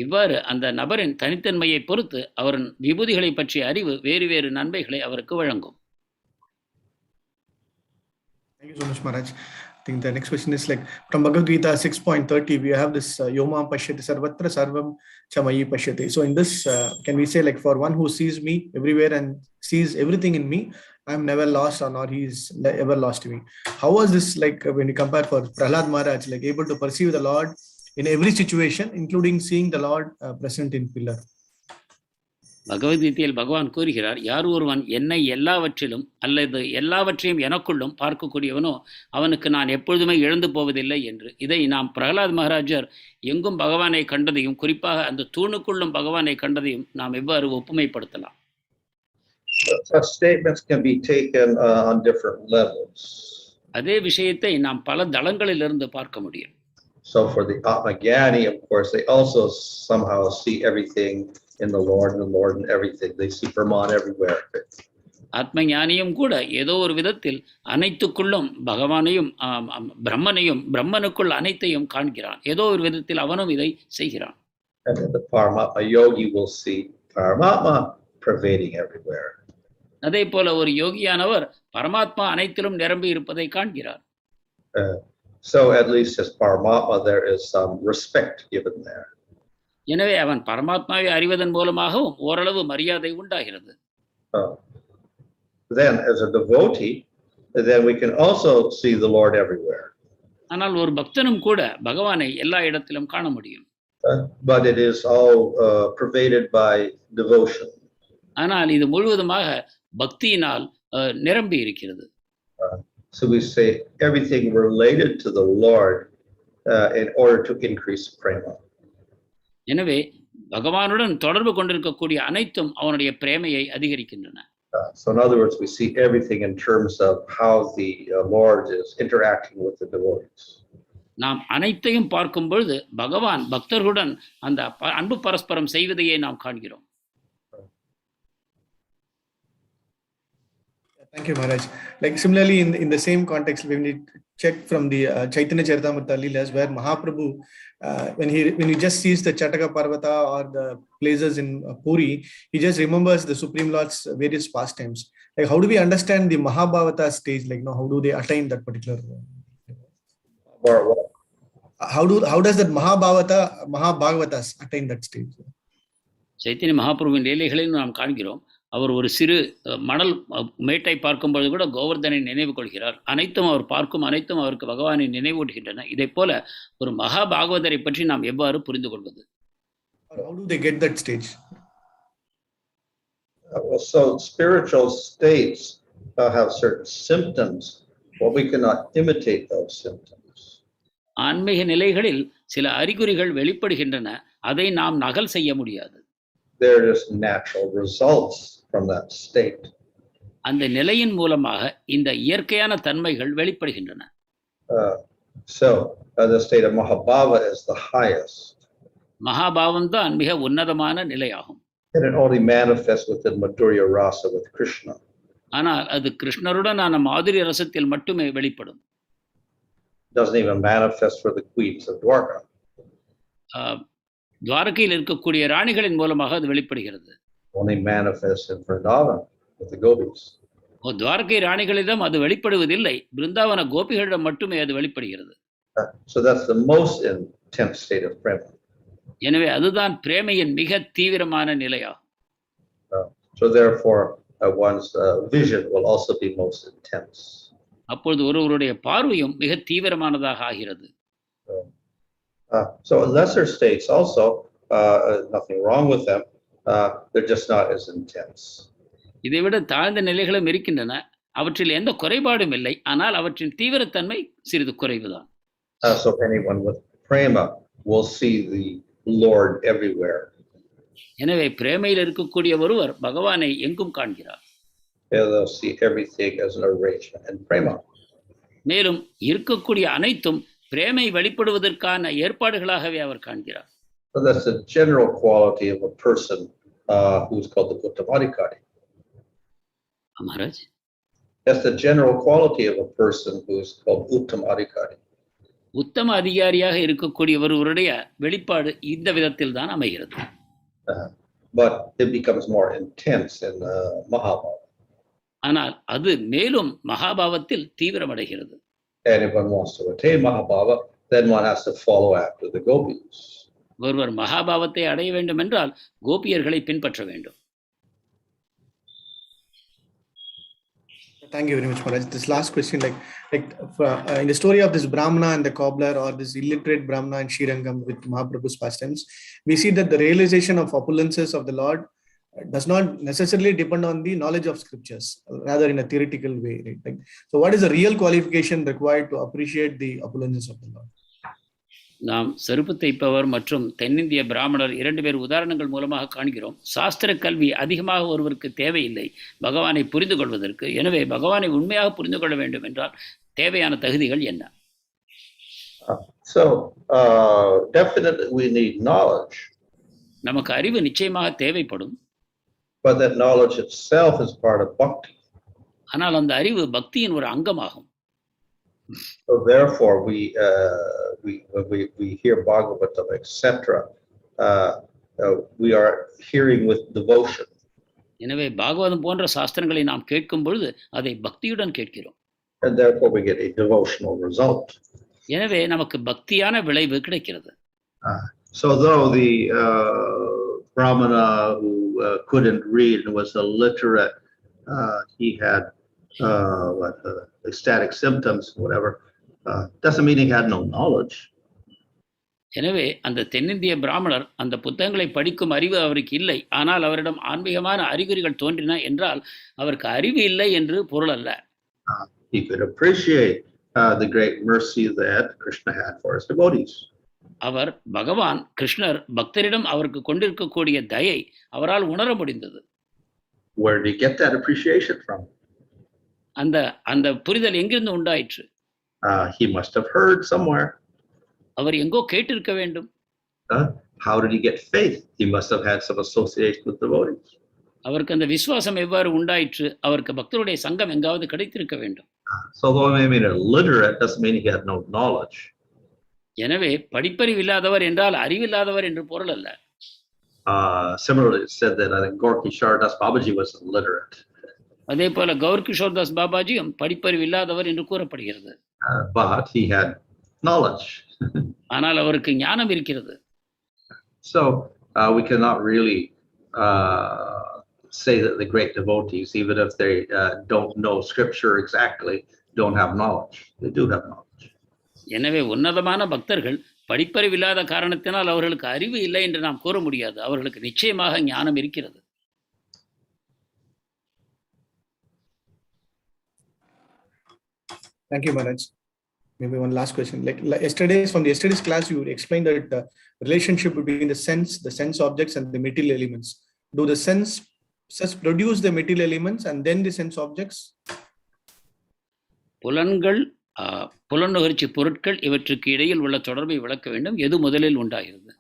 இவ்வாறு அந்த நபரின் தனித்தன்மையை பொறுத்து அவரின் விபூதிகளை பற்றிய அறிவு வேறு வேறு நன்மைகளை அவருக்கு வழங்கும். Thank you so much, Maharaj. I think the next question is like from Bhagavad Gita 6.30, we have this Yomam Pashyati Sarvatra Sarvam Chamayi Pashyati. So in this, can we say, like, for one who sees me everywhere and sees everything in me, I am never lost, or not he is ever lost to me. How was this, like, when you compare for Prahlad Maharaj, like able to perceive the Lord in every situation, including seeing the Lord present in pillar? பகவத்கீதையில் பகவான் கூறுகிறார், யார் ஒருவன் என்னை எல்லாவற்றிலும் அல்லது எல்லாவற்றையும் எனக்குள்ளும் பார்க்கக்கூடியவனோ அவனுக்கு நான் எப்பொழுதுமே இழந்து போவதில்லை என்று. இதை நாம் பிரகலாத் மகாராஜர் எங்கும் பகவானை கண்டதையும், குறிப்பாக அந்த தூணுக்குள்ளும் பகவானை கண்டதையும் நாம் எவ்வாறு ஒப்புமைப்படுத்தலாம்? Such statements can be taken on different levels. அதே விஷயத்தை நாம் பல தளங்களிலிருந்து பார்க்க முடியும். So for the ṇḍāni, of course, they also somehow see everything in the Lord and everything. They see Brahman everywhere. ஆத்ம ஞானியும் கூட ஏதோ ஒரு விதத்தில் அனைத்துக்குள்ளும் பகவானையும் பிரம்மனையும், பிரம்மனுக்குள் அனைத்தையும் காண்கிறான். ஏதோ ஒரு விதத்தில் அவனும் இதை செய்கிறான். And then the parama, a yogi will see Paramatma pervading everywhere. அதே போல ஒரு யோகியானவர் பரமாத்மா அனைத்திலும் நிரம்பி இருப்பதை காண்கிறார். So at least as Paramatma, there is some respect given there. எனவே அவன் பரமாத்மாவை அறிவதன் மூலமாகவும் ஓரளவு மரியாதை உண்டாகிறது. Then as a devotee, then we can also see the Lord everywhere. ஆனால் ஒரு பக்தனும் கூட பகவானை எல்லா இடத்திலும் காண முடியும். But it is all pervaded by devotion. ஆனால் இது முழுவதுமாக பக்தியினால் நிரம்பி இருக்கிறது. So we say everything related to the Lord in order to increase prema. எனவே பகவானுடன் தொடர்பு கொண்டிருக்கக்கூடிய அனைத்தும் அவனுடைய பிரேமையை அதிகரிக்கின்றன. So in other words, we see everything in terms of how the Lord is interacting with the devotees. நாம் அனைத்தையும் பார்க்கும் பொழுது பகவான் பக்தர்களுடன் அந்த அன்பு பரஸ்பரம் செய்வதையே நாம் காண்கிறோம். Thank you, Maharaj. Like similarly, in the same context, when we check from the Chaitanya Charitamrita Leelas, where Mahaprabhu, when he just sees the Chataka Parvata or the places in Puri, he just remembers the Supreme Lord's various pastimes. Like, how do we understand the Mahabhavata stage? Like, how do they attain that particular? How does that Mahabhagavatas attain that stage? Chaitanya மகாபிரபுவின் லீலைகளில் நாம் காண்கிறோம். அவர் ஒரு சிறு மணல் மேட்டை பார்க்கும் பொழுது கூட கோவர்தனை நினைவு கொள்கிறார். அனைத்தும் அவர் பார்க்கும் அனைத்தும் அவருக்கு பகவானை நினைவூட்டுகின்றன. இதை போல ஒரு மகாபாகவதரை பற்றி நாம் எவ்வாறு புரிந்து கொள்வது? How do they get that stage? So spiritual states have certain symptoms, but we cannot imitate those symptoms. ஆன்மீக நிலைகளில் சில அறிகுறிகள் வெளிப்படுகின்றன, அதை நாம் நகல் செய்ய முடியாது. There are just natural results from that state. அந்த நிலையின் மூலமாக இந்த இயற்கையான தன்மைகள் வெளிப்படுகின்றன. So the state of Mahabhava is the highest. மகாபாவம் தான் மிக உன்னதமான நிலையாகும். And it only manifests within Madhurya Rasa with Krishna. ஆனால் அது கிருஷ்ணருடனான மாதுரிய ரசத்தில் மட்டுமே வெளிப்படும். Doesn't even manifest for the queens of Dwarka. துவாரகையில் இருக்கக்கூடிய ராணிகளின் மூலமாக அது வெளிப்படுகிறது. Only manifests in Vrindavan with the gopis. Dwarka ராணிகளிடம் அது வெளிப்படுவதில்லை, பிருந்தாவன கோபிகளிடம் மட்டுமே அது வெளிப்படுகிறது. So that's the most intense state of prema. எனவே அதுதான் பிரேமையின் மிக தீவிரமான நிலையாகும். So therefore one's vision will also be most intense. அப்பொழுது ஒருவருடைய பார்வையும் மிக தீவிரமானதாக ஆகிறது. So lesser states also, nothing wrong with them, they're just not as intense. இதைவிட தாழ்ந்த நிலைகளும் இருக்கின்றன, அவற்றில் எந்த குறைபாடும் இல்லை, ஆனால் அவற்றின் தீவிரத்தன்மை சிறிது குறைவுதான். So anyone with prema will see the Lord everywhere. எனவே பிரேமையில் இருக்கக்கூடிய ஒருவர் பகவானை எங்கும் காண்கிறார். They'll see everything as an arrangement in prema. மேலும் இருக்கக்கூடிய அனைத்தும் பிரேமை வெளிப்படுவதற்கான ஏற்பாடுகளாகவே அவர் காண்கிறார். So that's the general quality of a person who's called the Uddhava. Maharaj, that's the general quality of a person who's called Uttama-adhikari. உத்தம அதிகாரியாக இருக்கக்கூடிய ஒருவருடைய வெளிப்பாடு இந்த விதத்தில் தான் அமைகிறது. But it becomes more intense in Mahabhava. ஆனால் அது மேலும் மகாபாவத்தில் தீவிரமடைகிறது. And if one wants to attain Mahabhava, then one has to follow after the gopis. ஒருவர் மகாபாவத்தை அடைய வேண்டும் என்றால் கோபியர்களை பின்பற்ற வேண்டும். Thank you very much, Maharaj. This last question, in the story of this Brahmana and the cobbler, or this illiterate Brahmana and Srirangam with Mahaprabhu's pastimes, we see that the realization of opulences of the Lord does not necessarily depend on the knowledge of scriptures, rather in a theoretical way. Right? So what is the real qualification required to appreciate the opulences of the Lord? நாம் செருப்பு தைப்பவர் மற்றும் தென்னிந்திய பிராமணர் 2 பேர் உதாரணங்கள் மூலமாக காண்கிறோம். சாஸ்திர கல்வி அதிகமாக ஒருவருக்கு தேவையில்லை பகவானை புரிந்து கொள்வதற்கு. எனவே பகவானை உண்மையாக புரிந்து கொள்ள வேண்டும் என்றால் தேவையான தகுதிகள் என்ன? So definitely we need knowledge. நமக்கு அறிவு நிச்சயமாக தேவைப்படும். But that knowledge itself is part of bhakti. ஆனால் அந்த அறிவு பக்தியின் ஒரு அங்கமாகும். So therefore we hear Bhagavatam, etc. We are hearing with devotion. எனவே பாகவதம் போன்ற சாஸ்திரங்களை நாம் கேட்கும் பொழுது அதை பக்தியுடன் கேட்கிறோம். And therefore we get a devotional result. எனவே நமக்கு பக்தியான விளைவு கிடைக்கிறது. So though the brahmana who couldn't read and was illiterate, he had ecstatic symptoms, whatever, doesn't mean he had no knowledge. எனவே அந்த தென்னிந்திய பிராமணர் அந்த புத்தகங்களை படிக்கும் அறிவு அவருக்கு இல்லை, ஆனால் அவரிடம் ஆன்மீகமான அறிகுறிகள் தோன்றின என்றால் அவருக்கு அறிவு இல்லை என்று பொருள் அல்ல. He could appreciate the great mercy that Krishna had for his devotees. அவர் பகவான் கிருஷ்ணர் பக்தரிடம் அவருக்கு கொண்டிருக்கக்கூடிய தயை அவரால் உணர முடிந்தது. Where did he get that appreciation from? அந்த புரிதல் எங்கிருந்து உண்டாயிற்று? He must have heard somewhere. அவர் எங்கோ கேட்டிருக்க வேண்டும். How did he get faith? He must have had some association with devotees. அவருக்கு அந்த விசுவாசம் எவ்வாறு உண்டாயிற்று? அவருக்கு பக்தருடைய சங்கம் எங்காவது கிடைத்திருக்க வேண்டும். So though he may be illiterate, doesn't mean he had no knowledge. எனவே படிப்பறிவு இல்லாதவர் என்றால் அறிவில்லாதவர் என்று பொருள் அல்ல. Similarly, it said that I think Koṭiśaḥ Das Babaji was illiterate. அதே போல கௌர் கிஷோர் தாஸ் பாபாஜியும் படிப்பறிவு இல்லாதவர் என்று கூறப்படுகிறது. But he had knowledge. ஆனால் அவருக்கு ஞானம் இருக்கிறது. So we cannot really say that the great devotees, even if they don't know scripture exactly, don't have knowledge. They do have knowledge. எனவே உன்னதமான பக்தர்கள் படிப்பறிவில்லாத காரணத்தினால் அவர்களுக்கு அறிவு இல்லை என்று நாம் கூற முடியாது. அவர்களுக்கு நிச்சயமாக ஞானம் இருக்கிறது. Thank you, Maharaj. Maybe one last question. Like from yesterday's class, you explained that the relationship between the sense objects and the material elements. Do the sense produce the material elements and then the sense objects? புலனுகர்ச்சி பொருட்கள் இவற்றுக்கு இடையில் உள்ள தொடர்பை விளக்க வேண்டும். எது முதலில் உண்டாகிறது?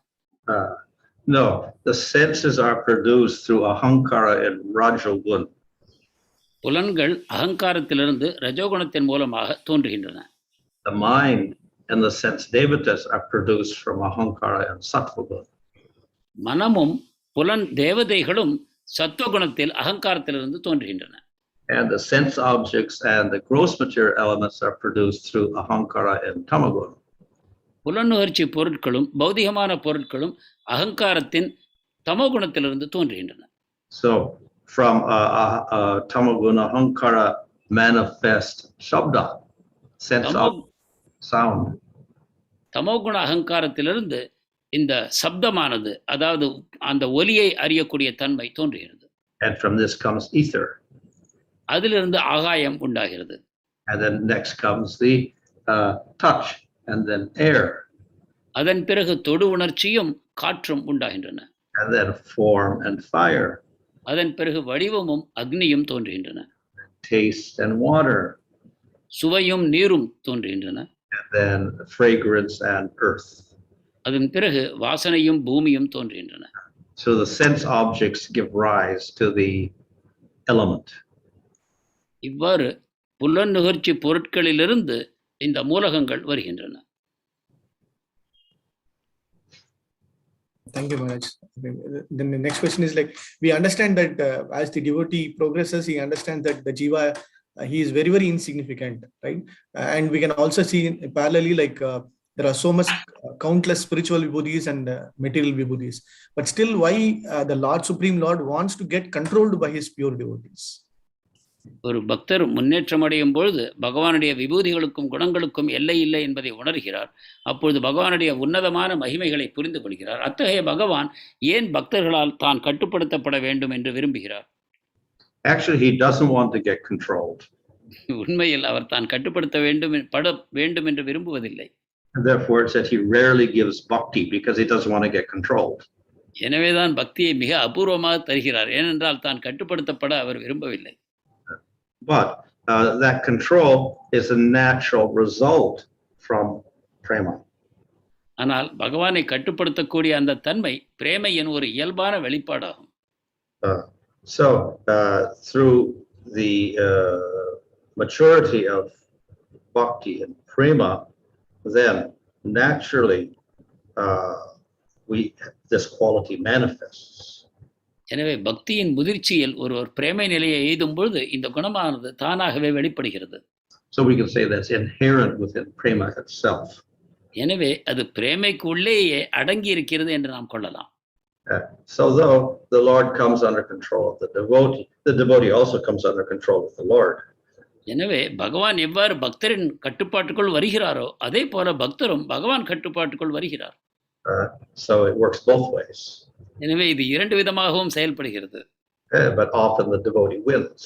No, the senses are produced through ahankara and rajoguna. புலன்கள் அகங்காரத்திலிருந்து ரஜோகுணத்தின் மூலமாக தோன்றுகின்றன. The mind and the sense devatas are produced from ahankara and sattva. மனமும் புலன் தேவதைகளும் சத்துவகுணத்தில் அகங்காரத்திலிருந்து தோன்றுகின்றன. And the sense objects and the gross material elements are produced through ahankara and tamaguna. புலனுகர்ச்சி பொருட்களும் பௌதிகமான பொருட்களும் அகங்காரத்தின் தமோகுணத்திலிருந்து தோன்றுகின்றன. So from tamaguna ahankara manifest shabda, sense of sound. தமோகுண அகங்காரத்திலிருந்து இந்த சப்தமானது, அதாவது அந்த ஒலியை அறியக்கூடிய தன்மை தோன்றுகிறது. And from this comes ether. அதிலிருந்து ஆகாயம் உண்டாகிறது. And then next comes the touch and then air. அதன் பிறகு தொடு உணர்ச்சியும் காற்றும் உண்டாகின்றன. And then form and fire. அதன் பிறகு வடிவமும் அக்னியும் தோன்றுகின்றன. Taste and water. சுவையும் நீரும் தோன்றுகின்றன. And then fragrance and earth. அதன் பிறகு வாசனையும் பூமியும் தோன்றுகின்றன. So the sense objects give rise to the element. இவ்வாறு புலன் நுகர்ச்சி பொருட்களிலிருந்து இந்த மூலகங்கள் வருகின்றன. Thank you, Maharaj. Then the next question is like, we understand that as the devotee progresses, he understands that the jiva, he is very, very insignificant, right? And we can also see parallelly, like there are so much countless spiritual vibhutis and material vibhutis. But still, why the Lord, Supreme Lord, wants to get controlled by his pure devotees? ஒரு பக்தர் முன்னேற்றம் அடையும் பொழுது பகவானுடைய விபூதிகளுக்கும் குணங்களுக்கும் எல்லை இல்லை என்பதை உணர்கிறார். அப்பொழுது பகவானுடைய உன்னதமான மகிமைகளை புரிந்து கொள்கிறார். அத்தகைய பகவான் ஏன் பக்தர்களால் தான் கட்டுப்படுத்தப்பட வேண்டும் என்று விரும்புகிறார்? Actually, he doesn't want to get controlled. உண்மையில் அவர் தான் கட்டுப்படுத்த வேண்டும் என்று விரும்புவதில்லை. And therefore, it says he rarely gives bhakti because he doesn't want to get controlled. எனவேதான் பக்தியை மிக அபூர்வமாக தருகிறார். ஏனென்றால் தான் கட்டுப்படுத்தப்பட அவர் விரும்பவில்லை. But that control is a natural result from prema. ஆனால் பகவானை கட்டுப்படுத்தக்கூடிய அந்த தன்மை பிரேமையின் ஒரு இயல்பான வெளிப்பாடாகும். So through the maturity of bhakti and prema, then naturally this quality manifests. எனவே பக்தியின் முதிர்ச்சியில் ஒருவர் பிரேமை நிலையை எய்தும் பொழுது இந்த குணமானது தானாகவே வெளிப்படுகிறது. So we can say that's inherent within prema itself. எனவே அது பிரேமைக்கு உள்ளேயே அடங்கி இருக்கிறது என்று நாம் கொள்ளலாம். So though the Lord comes under control of the devotee also comes under control of the Lord. எனவே பகவான் எவ்வாறு பக்தரின் கட்டுப்பாட்டுக்குள் வருகிறாரோ அதே போல பக்தரும் பகவான் கட்டுப்பாட்டுக்குள் வருகிறார். So it works both ways. எனவே இது இரண்டு விதமாகவும் செயல்படுகிறது. But often the devotee wins.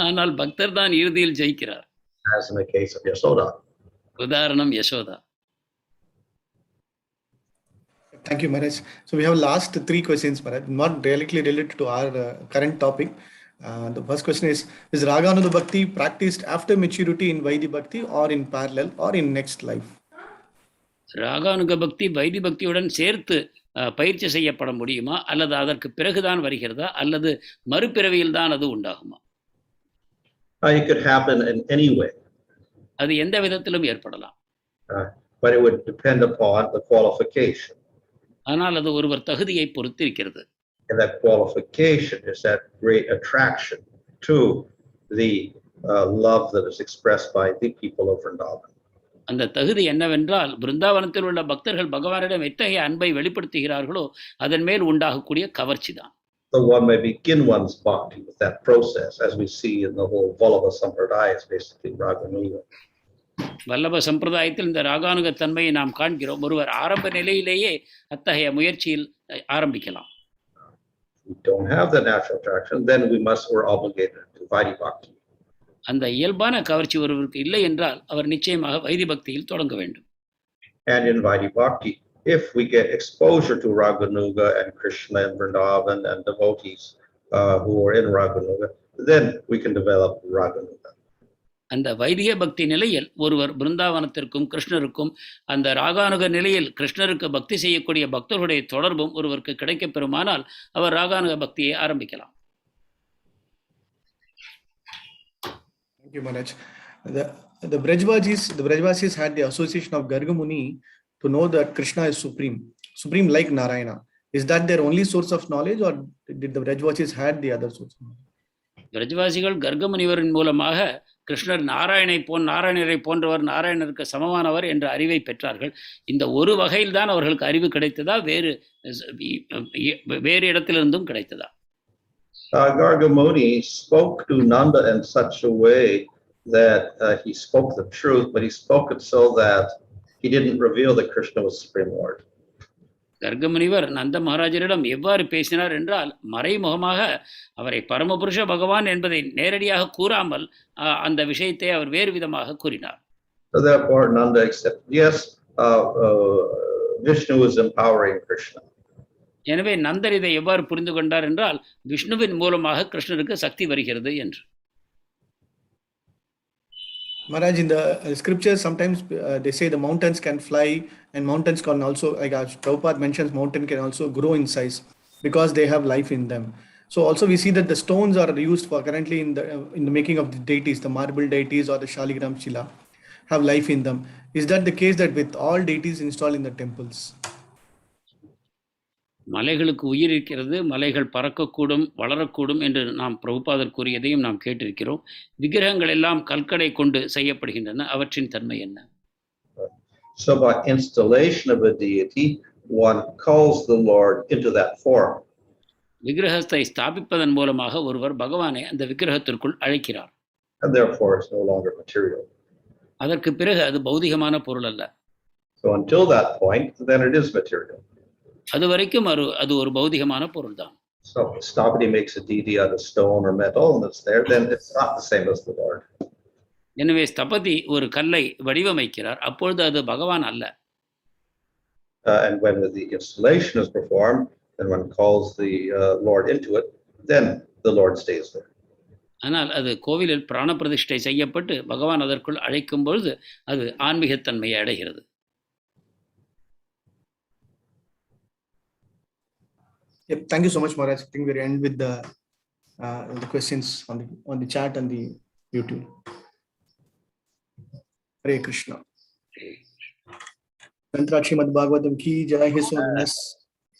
ஆனால் பக்தர் தான் இறுதியில் ஜெயிக்கிறார். As in the case of Yashoda. உதாரணம் Yashoda. Thank you, Maharaj. So we have last 3 questions, Maharaj, not directly related to our current topic. The first question is Raganuga Bhakti practiced after maturity in Vaidhi Bhakti or in parallel or in next life? Raganuga பக்தி why this பக்தியுடன் சேர்த்து பயிற்சி செய்யப்பட முடியுமா அல்லது அதற்கு பிறகுதான் வருகிறதா அல்லது மறுபிறவியில் தான் அது உண்டாகுமா? It could happen in any way. அது எந்த விதத்திலும் ஏற்படலாம். But it would depend upon the qualification. ஆனால் அது ஒருவர் தகுதியை பொறுத்து இருக்கிறது. And that qualification is that great attraction to the love that is expressed by the people of Vrindavan. அந்த தகுதி என்னவென்றால் பிருந்தாவனத்தில் உள்ள பக்தர்கள் பகவானிடம் எத்தகைய அன்பை வெளிப்படுத்துகிறார்களோ அதன் மேல் உண்டாகக்கூடிய கவர்ச்சி தான். So one may begin one's bhakti with that process, as we see in the whole Vallabha Sampradaya, is basically Raganuga. Vallabha சம்பிரதாயத்தில் இந்த ராகானுக தன்மையை நாம் காண்கிறோம். ஒருவர் ஆரம்ப நிலையிலேயே அத்தகைய முயற்சியில் ஆரம்பிக்கலாம். We don't have the natural attraction, then we're obligated to Vaidhi Bhakti. அந்த இயல்பான கவர்ச்சி ஒருவருக்கு இல்லை என்றால் அவர் நிச்சயமாக வைதி பக்தியில் தொடங்க வேண்டும். And in Vaidhi Bhakti, if we get exposure to Raganuga and Krishna and Vrindavan and devotees who are in Raganuga, then we can develop Raganuga. அந்த வைதிக பக்தி நிலையில் ஒருவர் பிருந்தாவனத்திற்கும் கிருஷ்ணருக்கும் அந்த ராகானுக நிலையில் கிருஷ்ணருக்கு பக்தி செய்யக்கூடிய பக்தர்களுடைய தொடர்பும் ஒருவருக்கு கிடைக்கப் பெறுமானால் அவர் ராகானுக பக்தியை ஆரம்பிக்கலாம். Thank you, Maharaj. The Brajvasis had the association of Garga Muni to know that Krishna is supreme like Narayana. Is that their only source of knowledge, or did the Brajvasis had the other source of knowledge? பிரஜ்வாசிகள் கர்க முனிவரின் மூலமாக கிருஷ்ணர் நாராயணரை போன்றவர் நாராயணருக்கு சமமானவர் என்ற அறிவை பெற்றார்கள். இந்த ஒரு வகையில் தான் அவர்களுக்கு அறிவு கிடைத்ததா வேறு இடத்திலிருந்தும் கிடைத்ததா? Garga Muni spoke to Nanda in such a way that he spoke the truth, but he spoke it so that he didn't reveal that Krishna was Supreme Lord. கர்க முனிவர் நந்த மகாராஜரிடம் எவ்வாறு பேசினார் என்றால் மறைமுகமாக அவரை பரமபுருஷ பகவான் என்பதை நேரடியாக கூறாமல் அந்த விஷயத்தை அவர் வேறு விதமாக கூறினார். So therefore Nanda accepted, yes, Vishnu is empowering Krishna. எனவே நந்தர் இதை எவ்வாறு புரிந்து கொண்டார் என்றால் விஷ்ணுவின் மூலமாக கிருஷ்ணருக்கு சக்தி வருகிறது என்று. Maharaj, in the scriptures sometimes they say the mountains can fly and mountains can also, like as Prabhupada mentions, mountain can also grow in size because they have life in them. So also we see that the stones are used for currently in the making of the deities, the marble deities or the Shaligram Shila have life in them. Is that the case that with all deities installed in the temples? மலைகளுக்கு உயிர் இருக்கிறது, மலைகள் பறக்கக்கூடும், வளரக்கூடும் என்று நாம் பிரபுபாதர் கூறியதையும் நாம் கேட்டிருக்கிறோம். விக்கிரகங்கள் எல்லாம் கற்களை கொண்டு செய்யப்படுகின்றன. அவற்றின் தன்மை என்ன? So by installation of a deity, one calls the Lord into that form. விக்கிரகத்தை ஸ்தாபிப்பதன் மூலமாக ஒருவர் பகவானை அந்த விக்கிரகத்திற்குள் அழைக்கிறார். And therefore it's no longer material. அதற்கு பிறகு அது பௌதிகமான பொருள் அல்ல. So until that point, then it is material. அது வரைக்கும் அது ஒரு பௌதிகமான பொருள் தான். So if somebody makes a deity out of stone or metal and it's there, then it's not the same as the Lord. எனவே ஸ்தபதி ஒரு கல்லை வடிவமைக்கிறார், அப்பொழுது அது பகவான் அல்ல. And when the installation is performed, and one calls the Lord into it, then the Lord stays there. ஆனால் அது கோவிலில் பிராண பிரதிஷ்டை செய்யப்பட்டு பகவான் அதற்குள் அழைக்கும் பொழுது அது ஆன்மீகத்தன்மையை அடைகிறது. Yep, thank you so much, Maharaj. I think we'll end with the questions on the chat and the YouTube. Hare Krishna. Tantra Srimad Bhagavatam ki jai.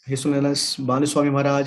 His Holiness Baluswami Maharaj